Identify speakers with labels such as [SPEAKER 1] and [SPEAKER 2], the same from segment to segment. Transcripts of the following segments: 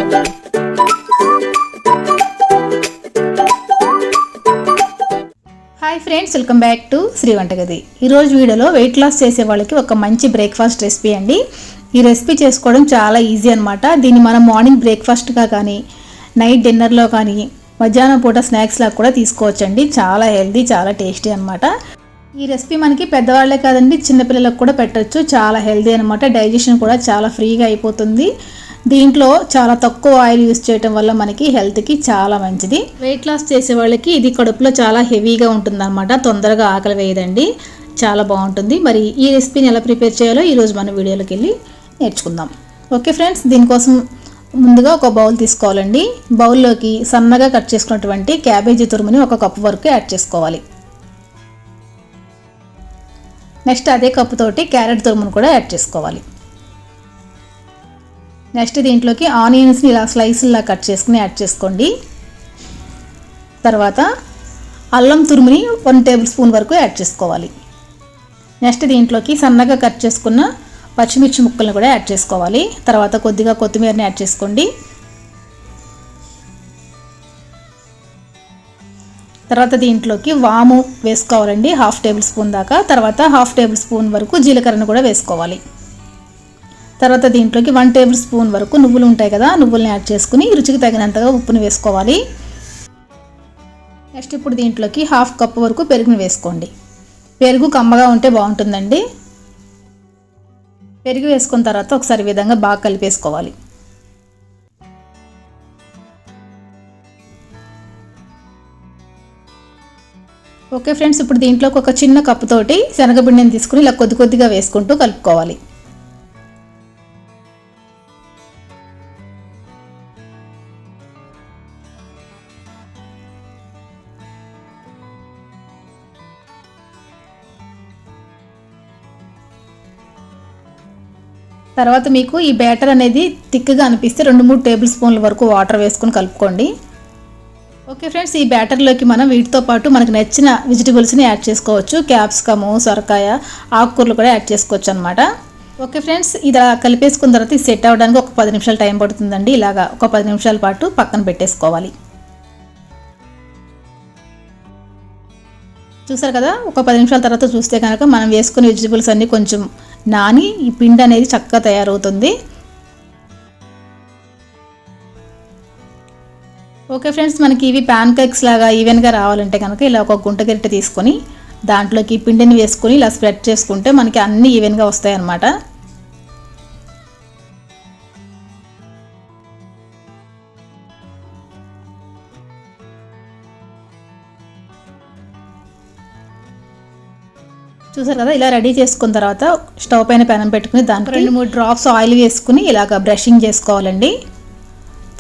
[SPEAKER 1] Hi friends, welcome back to Shri Vantagadi. ఈరోజు వీడియోలో weight loss చేసే వాళ్ళకి ఒక మంచి బ్రేక్ఫాస్ట్ రెసిపీ అండి. ఈ రెసిపీ చేసుకోవడం చాలా ఈజీ అనమాట. దీన్ని మనం మార్నింగ్ బ్రేక్ఫాస్ట్గా కానీ, నైట్ డిన్నర్లో కానీ, మధ్యాహ్నం పూట స్నాక్స్లా కూడా తీసుకోవచ్చండి. చాలా హెల్తీ, చాలా టేస్టీ అనమాట. ఈ రెసిపీ మనకి పెద్దవాళ్లే కాదండి, చిన్నపిల్లలకు కూడా పెట్టచ్చు. చాలా హెల్తీ అనమాట. డైజెషన్ కూడా చాలా ఫ్రీగా అయిపోతుంది. దీంట్లో చాలా తక్కువ ఆయిల్ యూస్ చేయడం వల్ల మనకి హెల్త్కి చాలా మంచిది. వెయిట్ లాస్ చేసే వాళ్ళకి ఇది కడుపులో చాలా హెవీగా ఉంటుంది అనమాట. తొందరగా ఆకలి వేయదండి, చాలా బాగుంటుంది. మరి ఈ రెసిపీని ఎలా ప్రిపేర్ చేయాలో ఈరోజు మన వీడియోలోకి వెళ్ళి నేర్చుకుందాం. ఓకే ఫ్రెండ్స్, దీనికోసం ముందుగా ఒక బౌల్ తీసుకోవాలండి. బౌల్లోకి సన్నగా కట్ చేసుకున్నటువంటి క్యాబేజీ తురుముని 1 కప్పు వరకు యాడ్ చేసుకోవాలి. నెక్స్ట్ అదే కప్పుతోటి క్యారెట్ తురుమును కూడా యాడ్ చేసుకోవాలి. నెక్స్ట్ దీంట్లోకి ఆనియన్స్ని ఇలా స్లైస్లా కట్ చేసుకుని యాడ్ చేసుకోండి. తర్వాత అల్లం తురుముని 1 టేబుల్ స్పూన్ వరకు యాడ్ చేసుకోవాలి. నెక్స్ట్ దీంట్లోకి సన్నగా కట్ చేసుకున్న పచ్చిమిర్చి ముక్కలను కూడా యాడ్ చేసుకోవాలి. తర్వాత కొద్దిగా కొత్తిమీరని యాడ్ చేసుకోండి. తర్వాత దీంట్లోకి వాము వేసుకోవాలండి, 1/2 టేబుల్ స్పూన్ దాకా. తర్వాత 1/2 టేబుల్ స్పూన్ వరకు జీలకర్రను కూడా వేసుకోవాలి. తర్వాత దీంట్లోకి 1 టేబుల్ స్పూన్ వరకు నువ్వులు ఉంటాయి కదా, నువ్వుల్ని యాడ్ చేసుకుని రుచికి తగినంతగా ఉప్పుని వేసుకోవాలి. నెక్స్ట్ ఇప్పుడు దీంట్లోకి 1/2 కప్పు వరకు పెరుగుని వేసుకోండి. పెరుగు కమ్మగా ఉంటే బాగుంటుందండి. పెరుగు వేసుకున్న తర్వాత ఒకసారి విధంగా బాగా కలిపేసుకోవాలి. ఓకే ఫ్రెండ్స్, ఇప్పుడు దీంట్లోకి ఒక చిన్న కప్పుతోటి శనగపిండిని తీసుకుని ఇలా కొద్ది కొద్దిగా వేసుకుంటూ కలుపుకోవాలి. తర్వాత మీకు ఈ బ్యాటర్ అనేది థిక్గా అనిపిస్తే 2-3 టేబుల్ స్పూన్ల వరకు వాటర్ వేసుకొని కలుపుకోండి. ఓకే ఫ్రెండ్స్, ఈ బ్యాటర్లోకి మనం వీటితో పాటు మనకు నచ్చిన వెజిటబుల్స్ని యాడ్ చేసుకోవచ్చు. క్యాప్సికము, సొరకాయ, ఆకుకూరలు కూడా యాడ్ చేసుకోవచ్చు అనమాట. ఓకే ఫ్రెండ్స్, ఇది కలిపేసుకున్న తర్వాత ఇది సెట్ అవ్వడానికి ఒక 10 నిమిషాలు టైం పడుతుందండి. ఇలాగా ఒక 10 నిమిషాల పాటు పక్కన పెట్టేసుకోవాలి. చూసారు కదా, ఒక 10 నిమిషాల తర్వాత చూస్తే కనుక మనం వేసుకునే వెజిటబుల్స్ అన్నీ కొంచెం నాని ఈ పిండి అనేది చక్కగా తయారవుతుంది. ఓకే ఫ్రెండ్స్, మనకి ఇవి ప్యాన్ కేక్స్ లాగా ఈవెన్గా రావాలంటే కనుక ఇలా ఒక గుంట గరిటె తీసుకొని దాంట్లోకి పిండిని వేసుకొని ఇలా స్ప్రెడ్ చేసుకుంటే మనకి అన్నీ ఈవెన్గా వస్తాయి అన్నమాట. చూసారు కదా, ఇలా రెడీ చేసుకున్న తర్వాత స్టవ్ పైన పెనం పెట్టుకుని దాంట్లో 2-3 డ్రాప్స్ ఆయిల్ వేసుకుని ఇలాగ బ్రషింగ్ చేసుకోవాలండి.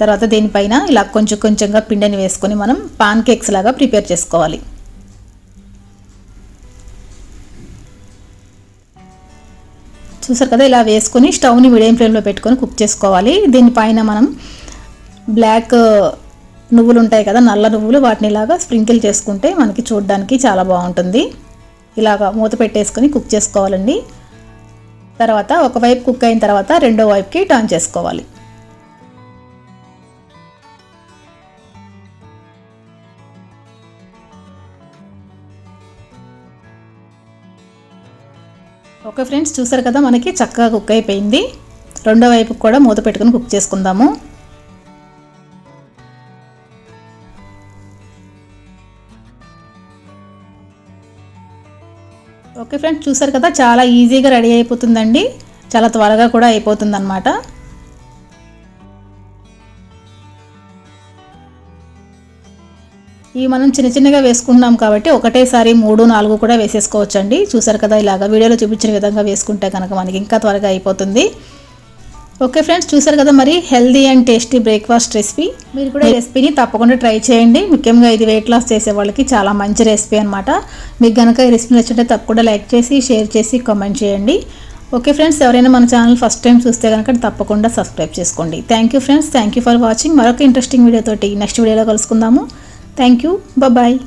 [SPEAKER 1] తర్వాత దీనిపైన ఇలా కొంచెం కొంచెంగా పిండిని వేసుకొని మనం పాన్ కేక్స్ లాగా ప్రిపేర్ చేసుకోవాలి. చూసారు కదా, ఇలా వేసుకొని స్టవ్ని మీడియం ఫ్లేమ్లో పెట్టుకొని కుక్ చేసుకోవాలి. దీనిపైన మనం బ్లాక్ నువ్వులు ఉంటాయి కదా, నల్ల నువ్వులు, వాటిని ఇలాగా స్ప్రింకిల్ చేసుకుంటే మనకి చూడడానికి చాలా బాగుంటుంది. ఇలాగా మూత పెట్టేసుకొని కుక్ చేసుకోవాలండి. తర్వాత ఒకవైపు కుక్ అయిన తర్వాత రెండో వైపుకి టర్న్ చేసుకోవాలి. ఓకే ఫ్రెండ్స్, చూసారు కదా, మనకి చక్కగా కుక్ అయిపోయింది. రెండో వైపుకి కూడా మూత పెట్టుకుని కుక్ చేసుకుందాము. ఓకే ఫ్రెండ్స్, చూసారు కదా, చాలా ఈజీగా రెడీ అయిపోతుందండి. చాలా త్వరగా కూడా అయిపోతుంది అన్నమాట. ఇవి మనం చిన్న చిన్నగా వేసుకుంటున్నాం కాబట్టి ఒకటేసారి 3-4 కూడా వేసేసుకోవచ్చండి. చూసారు కదా, ఇలాగా వీడియోలో చూపించిన విధంగా వేసుకుంటే కనుక మనకి ఇంకా త్వరగా అయిపోతుంది. ఓకే ఫ్రెండ్స్, చూసారు కదా, మరి healthy and tasty breakfast recipe. మీరు కూడా ఈ రెసిపీని తప్పకుండా ట్రై చేయండి. ముఖ్యంగా ఇది వెయిట్ లాస్ చేసే వాళ్ళకి చాలా మంచి రెసిపీ అనమాట. మీకు కనుక ఈ రెసిపీ నచ్చుంటే తప్పకుండా లైక్ చేసి, షేర్ చేసి, కామెంట్ చేయండి. ఓకే ఫ్రెండ్స్, ఎవరైనా మన ఛానల్ ఫస్ట్ టైం చూస్తే కనుక తప్పకుండా సబ్స్క్రైబ్ చేసుకోండి. Thank you friends, thank you for watching. మరొక ఇంట్రెస్టింగ్ వీడియోతోటి నెక్స్ట్ వీడియోలో కలుసుకుందాము. Thank you, bye.